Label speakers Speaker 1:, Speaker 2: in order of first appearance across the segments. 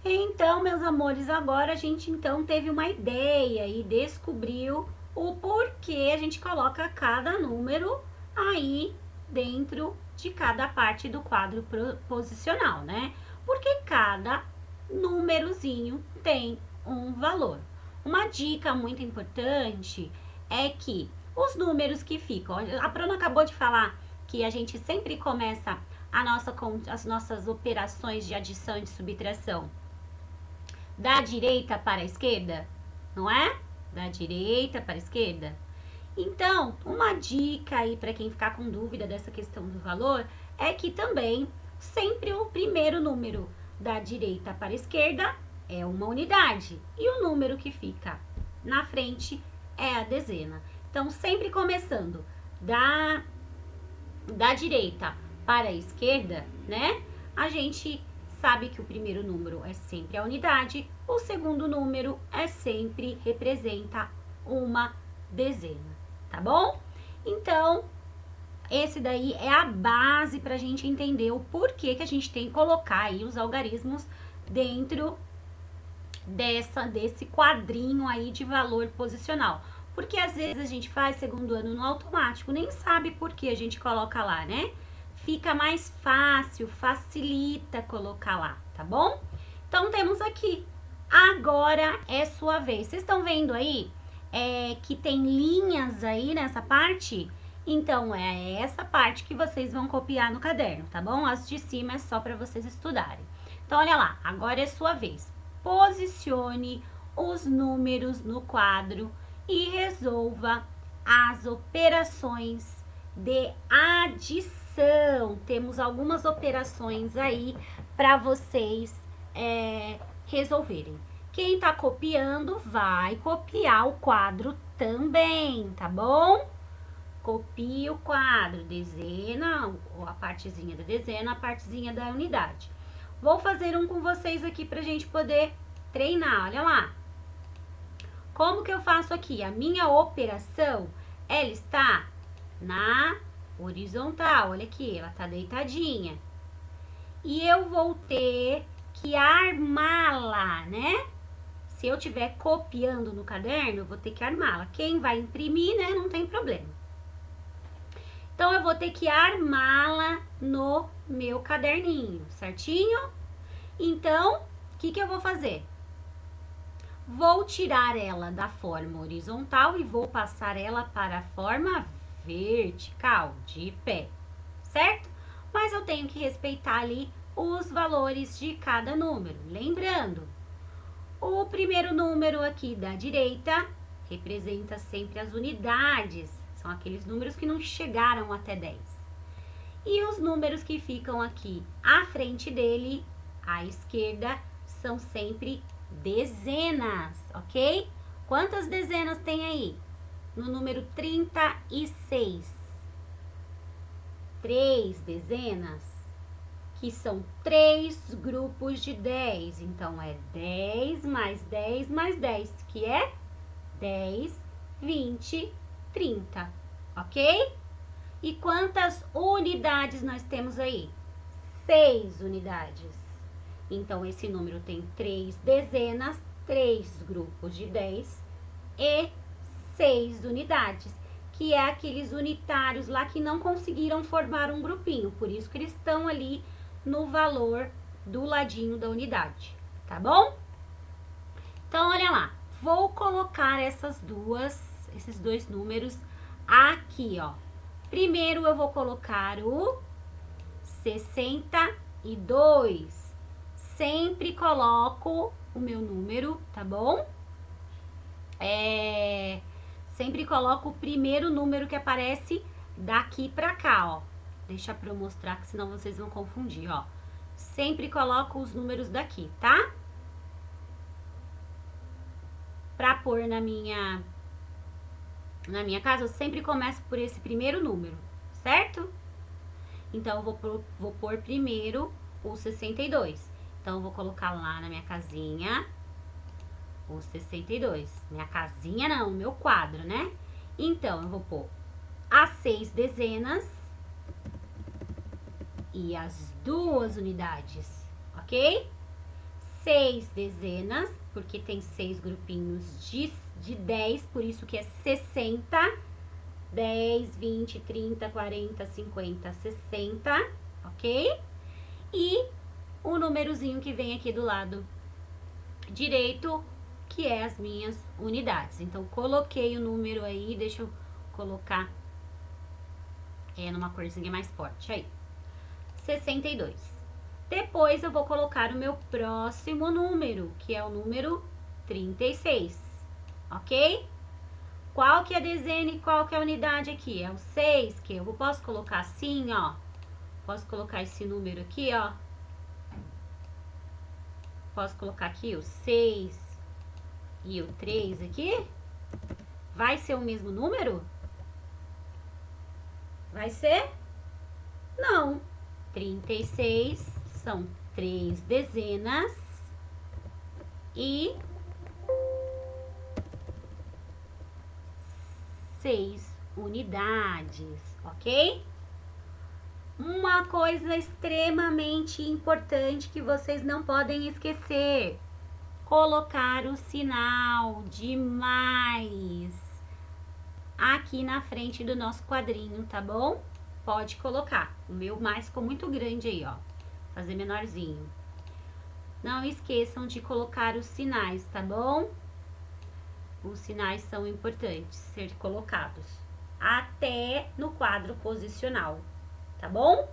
Speaker 1: Então, meus amores, agora a gente então teve uma ideia e descobriu o porquê a gente coloca cada número aí dentro de cada parte do quadro posicional, né? Porque cada númerozinho tem um valor. Uma dica muito importante é que os números que ficam, a Bruna acabou de falar que a gente sempre começa as nossas operações de adição e de subtração da direita para a esquerda, não é? Da direita para a esquerda. Então, uma dica aí para quem ficar com dúvida dessa questão do valor é que também sempre o primeiro número da direita para a esquerda é uma unidade e o número que fica na frente é a dezena. Então, sempre começando da direita para a esquerda, né? A gente sabe que o primeiro número é sempre a unidade, o segundo número sempre representa uma dezena, tá bom? Então, esse daí é a base para a gente entender o porquê que a gente tem que colocar aí os algarismos dentro desse quadrinho aí de valor posicional. Porque às vezes a gente faz segundo ano no automático, nem sabe por que a gente coloca lá, né? Fica mais fácil, facilita colocar lá, tá bom? Então, temos aqui. Agora é sua vez. Vocês estão vendo aí que tem linhas aí nessa parte? Então, é essa parte que vocês vão copiar no caderno, tá bom? As de cima é só para vocês estudarem. Então, olha lá. Agora é sua vez. Posicione os números no quadro e resolva as operações de adição. Temos algumas operações aí para vocês resolverem. Quem tá copiando vai copiar o quadro também, tá bom? Copie o quadro, dezena, a partezinha da dezena, a partezinha da unidade. Vou fazer um com vocês aqui pra gente poder treinar, olha lá. Como que eu faço aqui? A minha operação, ela está na horizontal, olha aqui, ela tá deitadinha. E eu vou ter que armá-la, né? Se eu estiver copiando no caderno, eu vou ter que armá-la. Quem vai imprimir, né, não tem problema. Então, eu vou ter que armá-la no meu caderninho, certinho? Então, o que eu vou fazer? Vou tirar ela da forma horizontal e vou passar ela para a forma vertical, de pé, certo? Mas eu tenho que respeitar ali os valores de cada número. Lembrando, o primeiro número aqui da direita representa sempre as unidades. São aqueles números que não chegaram até 10. E os números que ficam aqui à frente dele, à esquerda, são sempre dezenas, ok? Quantas dezenas tem aí? No número 36. 3 dezenas, que são 3 grupos de 10. Então, é 10 mais 10 mais 10, que é 10, 20, 30, ok? E quantas unidades nós temos aí? 6 unidades. Então, esse número tem 3 dezenas, 3 grupos de 10 e 6 unidades, que é aqueles unitários lá que não conseguiram formar um grupinho, por isso que eles estão ali no valor do ladinho da unidade, tá bom? Então, olha lá, vou colocar esses dois números aqui, ó. Primeiro, eu vou colocar o 62. Sempre coloco o meu número, tá bom? Sempre coloco o primeiro número que aparece daqui pra cá, ó. Deixa pra eu mostrar, que senão vocês vão confundir, ó. Sempre coloco os números daqui, tá? Pra pôr na minha casa, eu sempre começo por esse primeiro número, certo? Então, eu vou pôr primeiro o 62. Então, eu vou colocar lá na minha casinha o 62. Minha casinha não, meu quadro, né? Então, eu vou pôr as 6 dezenas e as 2 unidades, ok? 6 dezenas, porque tem 6 grupinhos de 10, por isso que é 60. 10, 20, 30, 40, 50, 60, ok? E o númerozinho que vem aqui do lado direito, que é as minhas unidades. Então, coloquei o número aí, deixa eu colocar numa corzinha mais forte aí. 62. Depois, eu vou colocar o meu próximo número, que é o número 36, ok? Qual que é a dezena e qual que é a unidade aqui? É o 6, que eu posso colocar assim, ó. Posso colocar esse número aqui, ó. Posso colocar aqui o 6 e o 3 aqui. Vai ser o mesmo número? Vai ser? Não. 36 são 3 dezenas e 6 unidades, ok? Uma coisa extremamente importante que vocês não podem esquecer: colocar o sinal de mais aqui na frente do nosso quadrinho, tá bom? Pode colocar. O meu mais ficou muito grande aí, ó. Fazer menorzinho. Não esqueçam de colocar os sinais, tá bom? Os sinais são importantes ser colocados até no quadro posicional, tá bom?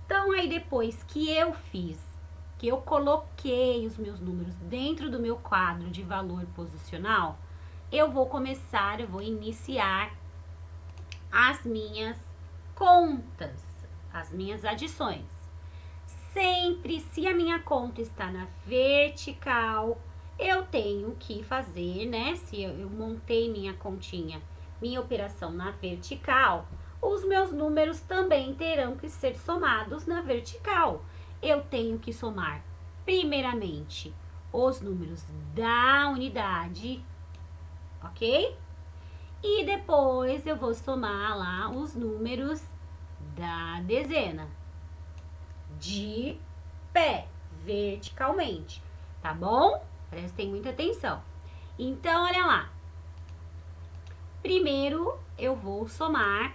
Speaker 1: Então, aí depois que eu coloquei os meus números dentro do meu quadro de valor posicional, eu vou iniciar as minhas contas, as minhas adições. Sempre, se a minha conta está na vertical, eu tenho que fazer, né? Se eu montei minha continha, minha operação na vertical, os meus números também terão que ser somados na vertical. Eu tenho que somar, primeiramente, os números da unidade, ok? E depois eu vou somar lá os números da dezena, de pé, verticalmente, tá bom? Prestem muita atenção. Então, olha lá. Primeiro, eu vou somar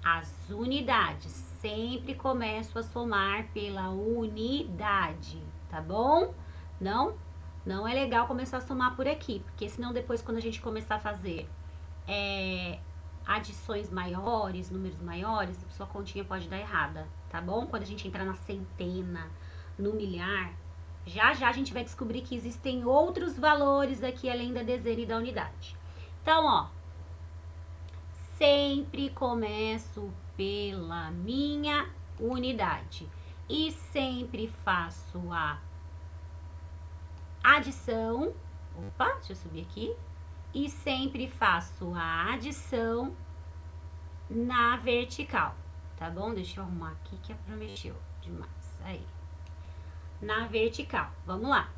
Speaker 1: as unidades. Sempre começo a somar pela unidade, tá bom? Não é legal começar a somar por aqui, porque senão depois quando a gente começar a fazer adições maiores, números maiores, a sua continha pode dar errada, tá bom? Quando a gente entrar na centena, no milhar, já a gente vai descobrir que existem outros valores aqui além da dezena e da unidade. Então, ó, sempre começo pela minha unidade e sempre faço a adição. Opa, deixa eu subir aqui. E sempre faço a adição na vertical, tá bom? Deixa eu arrumar aqui que mexeu demais. Aí. Na vertical. Vamos lá.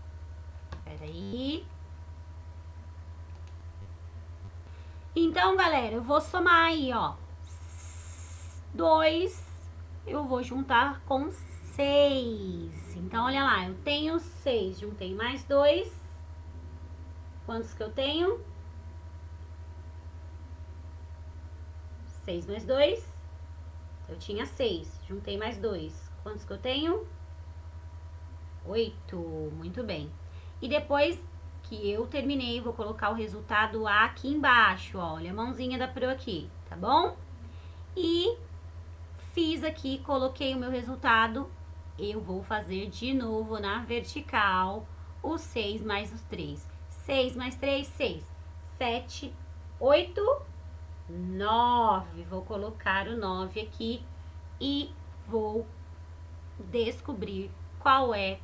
Speaker 1: Peraí. Então, galera, eu vou somar aí, ó. 2, eu vou juntar com 6. Então, olha lá, eu tenho 6, juntei mais 2. Quantos que eu tenho? 6 mais 2. Eu tinha 6, juntei mais 2. Quantos que eu tenho? 8, muito bem. E depois que eu terminei, vou colocar o resultado aqui embaixo, ó. Olha a mãozinha da Pro aqui, tá bom? E fiz aqui, coloquei o meu resultado. Eu vou fazer de novo na vertical os 6 mais os 3. 6 mais 3, 6. 7, 8, 9. Vou colocar o 9 aqui e vou descobrir qual é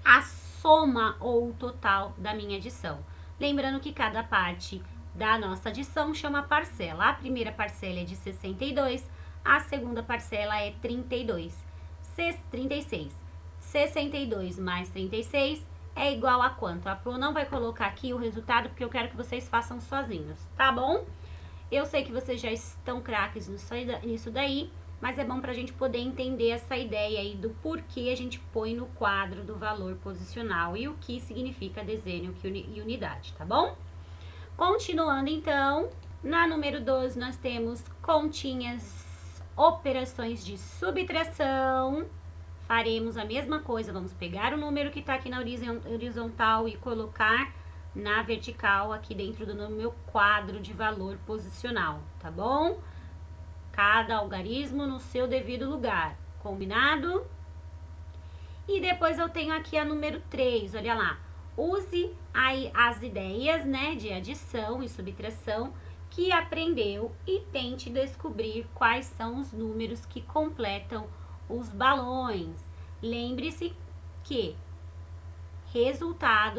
Speaker 1: a soma ou o total da minha adição. Lembrando que cada parte da nossa adição chama parcela. A primeira parcela é de 62, a segunda parcela é 36. 62 mais 36 é igual a quanto? A Pro não vai colocar aqui o resultado porque eu quero que vocês façam sozinhos, tá bom? Eu sei que vocês já estão craques nisso daí, mas é bom para a gente poder entender essa ideia aí do porquê a gente põe no quadro do valor posicional e o que significa dezena e unidade, tá bom? Continuando então, na número 12 nós temos continhas, operações de subtração. Faremos a mesma coisa, vamos pegar o número que está aqui na horizontal e colocar na vertical aqui dentro do meu quadro de valor posicional, tá bom? Cada algarismo no seu devido lugar, combinado? E depois eu tenho aqui a número 3, olha lá. Use aí as ideias, né, de adição e subtração que aprendeu e tente descobrir quais são os números que completam os balões. Lembre-se que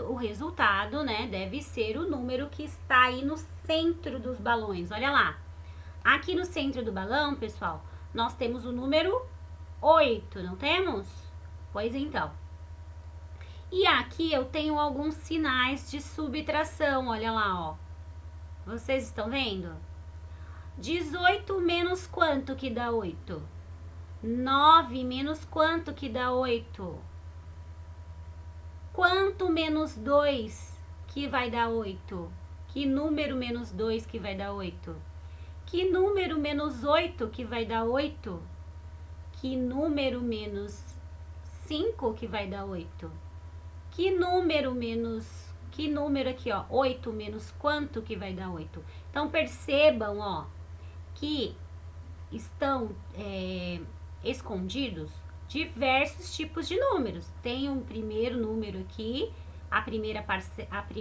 Speaker 1: o resultado, né, deve ser o número que está aí no centro dos balões. Olha lá. Aqui no centro do balão, pessoal, nós temos o número 8, não temos? Pois então. E aqui eu tenho alguns sinais de subtração, olha lá, ó. Vocês estão vendo? 18 menos quanto que dá 8? 9 menos quanto que dá 8? Quanto menos 2 que vai dar 8? Que número menos 2 que vai dar 8? Que número menos 8 que vai dar 8? Que número menos 5 que vai dar 8? Que número aqui, ó, 8 menos quanto que vai dar 8? Então, percebam, ó, que estão escondidos diversos tipos de números. Tem um primeiro número aqui,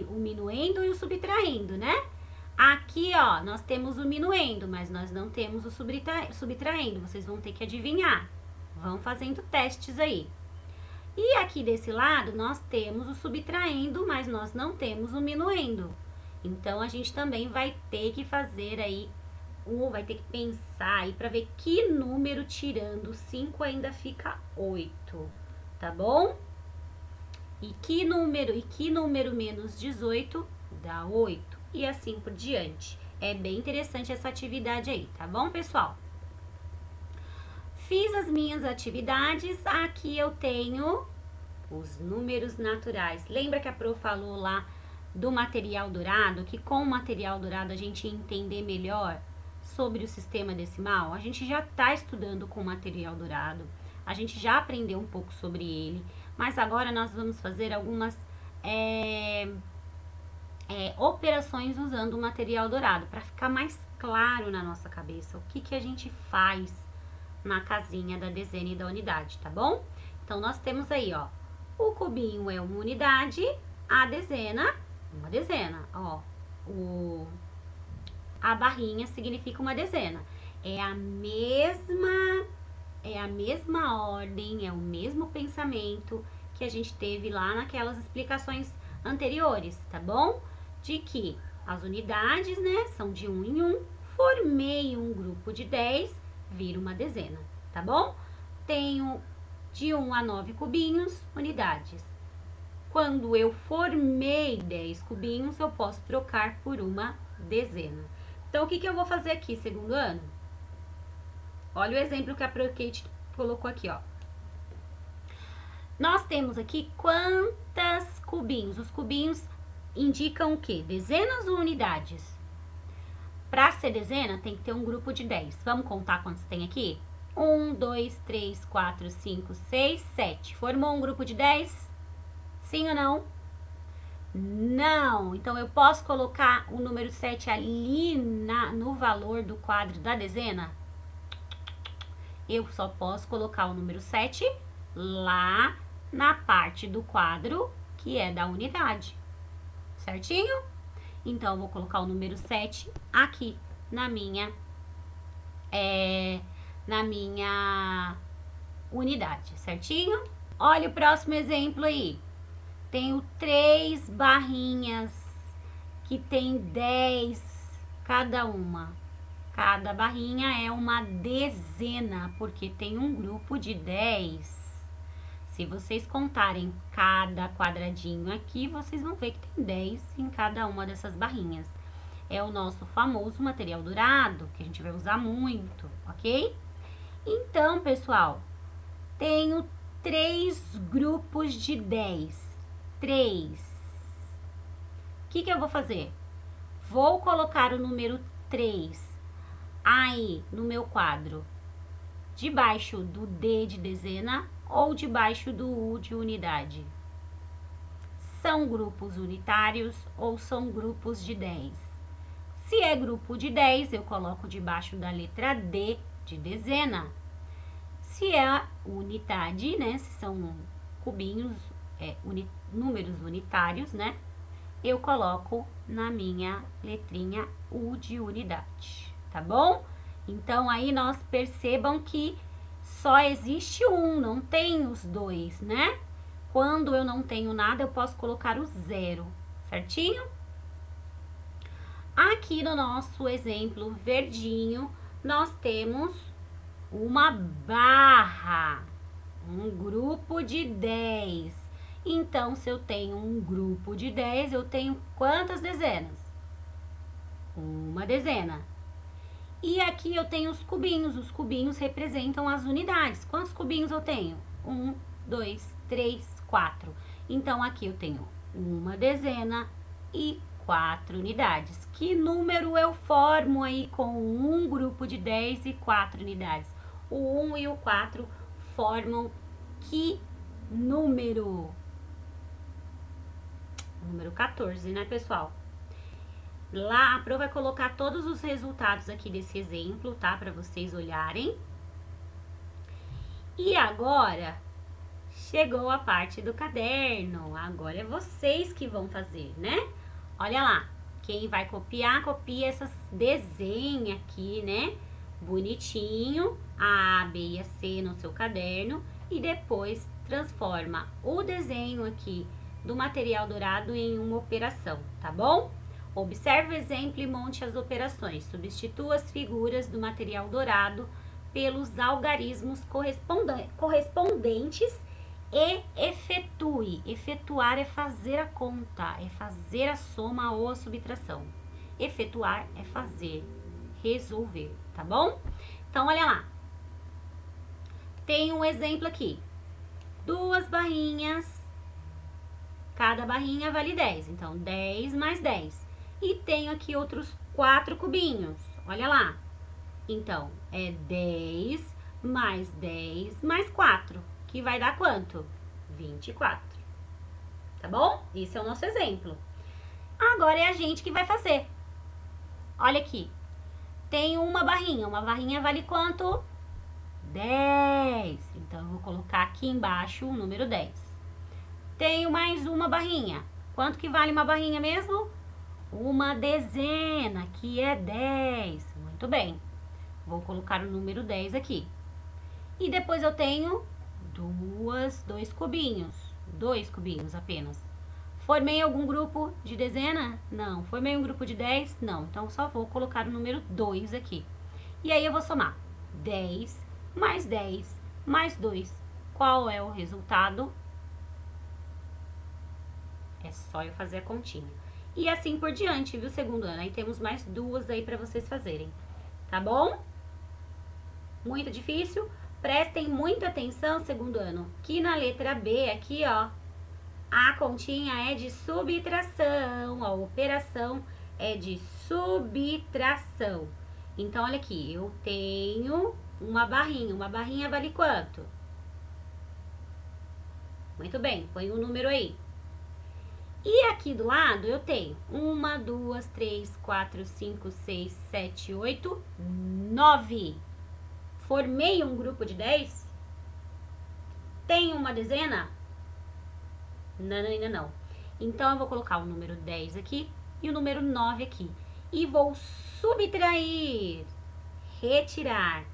Speaker 1: o minuendo e o subtraindo, né? Aqui, ó, nós temos o minuendo, mas nós não temos o subtraindo. Vocês vão ter que adivinhar. Vão fazendo testes aí. E aqui desse lado, nós temos o subtraindo, mas nós não temos o minuendo. Então, a gente também vai ter que fazer aí, vai ter que pensar aí para ver que número tirando 5 ainda fica 8, tá bom? E que número menos 18 dá 8, e assim por diante. É bem interessante essa atividade aí, tá bom, pessoal? Fiz as minhas atividades, aqui eu tenho os números naturais. Lembra que a Pro falou lá do material dourado, que com o material dourado a gente ia entender melhor sobre o sistema decimal? A gente já está estudando com o material dourado, a gente já aprendeu um pouco sobre ele, mas agora nós vamos fazer algumas operações usando o material dourado, para ficar mais claro na nossa cabeça o que a gente faz na casinha da dezena e da unidade, tá bom? Então, nós temos aí, ó, o cubinho é uma unidade, a dezena, uma dezena, ó, a barrinha significa uma dezena. É a mesma ordem, é o mesmo pensamento que a gente teve lá naquelas explicações anteriores, tá bom? De que as unidades, né, são de 1 em 1, formei um grupo de 10, vira uma dezena, tá bom? Tenho de 1 a 9 cubinhos, unidades. Quando eu formei 10 cubinhos, eu posso trocar por uma dezena. Então, o que eu vou fazer aqui, segundo ano? Olha o exemplo que a ProKate colocou aqui, ó. Nós temos aqui quantos cubinhos? Os cubinhos indicam o quê? Dezenas ou unidades? Para ser dezena, tem que ter um grupo de 10. Vamos contar quantos tem aqui? 1, 2, 3, 4, 5, 6, 7. Formou um grupo de 10? Sim ou não? Não. Então, eu posso colocar o número 7 ali no valor do quadro da dezena? Eu só posso colocar o número 7 lá na parte do quadro que é da unidade. Certinho? Então, eu vou colocar o número 7 aqui na minha unidade, certinho? Olha o próximo exemplo aí. Tenho 3 barrinhas que tem 10 cada uma. Cada barrinha é uma dezena, porque tem um grupo de 10. Se vocês contarem cada quadradinho aqui, vocês vão ver que tem 10 em cada uma dessas barrinhas. É o nosso famoso material dourado, que a gente vai usar muito, ok? Então, pessoal, tenho 3 grupos de 10. 3. O que eu vou fazer? Vou colocar o número 3 aí no meu quadro, debaixo do D de dezena ou debaixo do U de unidade. São grupos unitários ou são grupos de 10? Se é grupo de 10, eu coloco debaixo da letra D de dezena. Se é unidade, né, se são cubinhos, números unitários, né, eu coloco na minha letrinha U de unidade, tá bom? Então, aí nós percebam que só existe um, não tem os dois, né? Quando eu não tenho nada, eu posso colocar o 0, certinho? Aqui no nosso exemplo verdinho, nós temos uma barra, um grupo de 10. Então, se eu tenho um grupo de 10, eu tenho quantas dezenas? Uma dezena. E aqui eu tenho os cubinhos representam as unidades. Quantos cubinhos eu tenho? 1, 2, 3, 4. Então, aqui eu tenho uma dezena e 4 unidades. Que número eu formo aí com um grupo de 10 e 4 unidades? O 1 e o 4 formam que número? Número 14, né, pessoal? Lá a Pro vai colocar todos os resultados aqui desse exemplo, tá? Para vocês olharem. E agora, chegou a parte do caderno. Agora é vocês que vão fazer, né? Olha lá, quem vai copiar, copia essas desenha aqui, né? Bonitinho, a B e a C no seu caderno. E depois transforma o desenho aqui do material dourado em uma operação, tá bom? Observe o exemplo e monte as operações. Substitua as figuras do material dourado pelos algarismos correspondentes e efetue. Efetuar é fazer a conta, é fazer a soma ou a subtração. Efetuar é fazer, resolver, tá bom? Então, olha lá. Tem um exemplo aqui. 2 barrinhas, cada barrinha vale 10. Então, 10 mais 10. E tenho aqui outros 4 cubinhos. Olha lá. Então, é 10 mais 4. Que vai dar quanto? 24. Tá bom? Esse é o nosso exemplo. Agora é a gente que vai fazer. Olha aqui. Tenho uma barrinha. Uma barrinha vale quanto? 10. Então, eu vou colocar aqui embaixo o número 10. Tenho mais uma barrinha. Quanto que vale uma barrinha mesmo? Uma dezena, que é 10. Muito bem. Vou colocar o número 10 aqui. E depois eu tenho dois cubinhos. 2 cubinhos apenas. Formei algum grupo de dezena? Não. Formei um grupo de 10? Não. Então, só vou colocar o número 2 aqui. E aí, eu vou somar 10 mais 10 mais 2. Qual é o resultado? É só eu fazer a continha. E assim por diante, viu, segundo ano? Aí temos mais 2 aí pra vocês fazerem, tá bom? Muito difícil? Prestem muita atenção, segundo ano, que na letra B aqui, ó, a continha é de subtração, a operação é de subtração. Então, olha aqui, eu tenho uma barrinha vale quanto? Muito bem, põe um número aí. E aqui do lado eu tenho 1, 2, 3, 4, 5, 6, 7, 8, 9. Formei um grupo de 10? Tem uma dezena? Não, ainda não. Então, eu vou colocar o número 10 aqui e o número 9 aqui. E vou subtrair, retirar.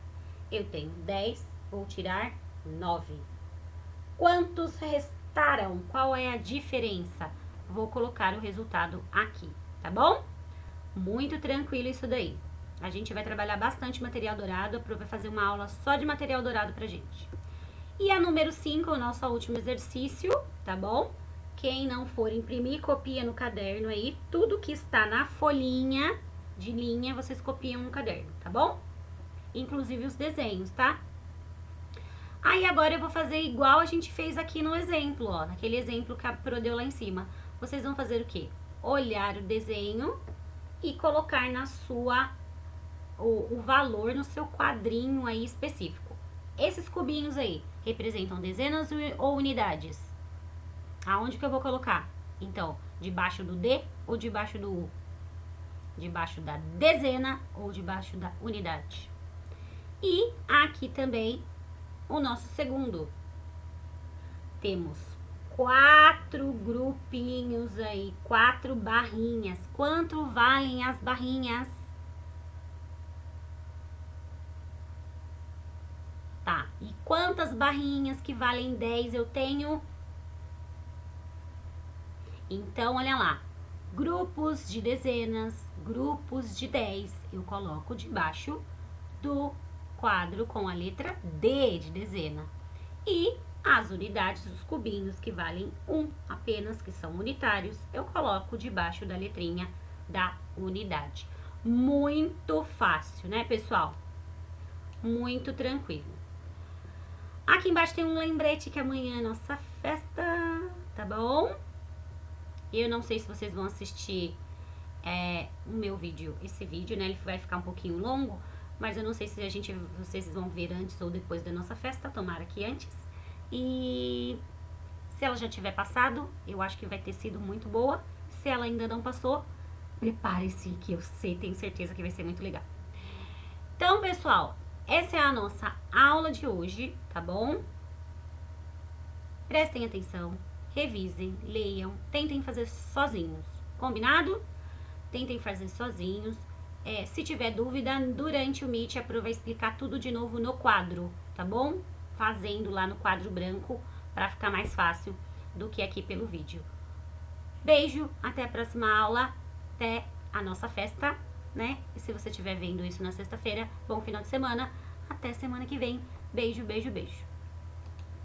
Speaker 1: Eu tenho 10, vou tirar 9. Quantos restaram? Qual é a diferença? Vou colocar o resultado aqui, tá bom? Muito tranquilo isso daí. A gente vai trabalhar bastante material dourado, a Pro vai fazer uma aula só de material dourado pra gente. E a número 5, o nosso último exercício, tá bom? Quem não for imprimir, copia no caderno aí. Tudo que está na folhinha de linha, vocês copiam no caderno, tá bom? Inclusive os desenhos, tá? Aí agora eu vou fazer igual a gente fez aqui no exemplo, ó, naquele exemplo que a Pro deu lá em cima. Vocês vão fazer o quê? Olhar o desenho e colocar na sua o valor no seu quadrinho aí específico. Esses cubinhos aí representam dezenas ou unidades? Aonde que eu vou colocar? Então, debaixo do D ou debaixo do U? Debaixo da dezena ou debaixo da unidade? E aqui também o nosso segundo. Temos 4 grupinhos aí, 4 barrinhas. Quanto valem as barrinhas? Tá, e quantas barrinhas que valem 10 eu tenho? Então, olha lá, grupos de dezenas, grupos de 10, eu coloco debaixo do quadro com a letra D de dezena. E as unidades, os cubinhos que valem 1 apenas, que são unitários, eu coloco debaixo da letrinha da unidade. Muito fácil, né, pessoal? Muito tranquilo. Aqui embaixo tem um lembrete que amanhã é nossa festa, tá bom? Eu não sei se vocês vão assistir o meu vídeo, esse vídeo, né? Ele vai ficar um pouquinho longo, mas eu não sei se vocês vão ver antes ou depois da nossa festa, tomara que antes. E se ela já tiver passado, eu acho que vai ter sido muito boa. Se ela ainda não passou, prepare-se que eu tenho certeza que vai ser muito legal. Então, pessoal, essa é a nossa aula de hoje, tá bom? Prestem atenção, revisem, leiam, tentem fazer sozinhos, combinado? Tentem fazer sozinhos. Se tiver dúvida, durante o Meet, a Pro vai explicar tudo de novo no quadro, tá bom? Fazendo lá no quadro branco, para ficar mais fácil do que aqui pelo vídeo. Beijo, até a próxima aula, até a nossa festa, né? E se você estiver vendo isso na sexta-feira, bom final de semana, até semana que vem. Beijo, beijo, beijo.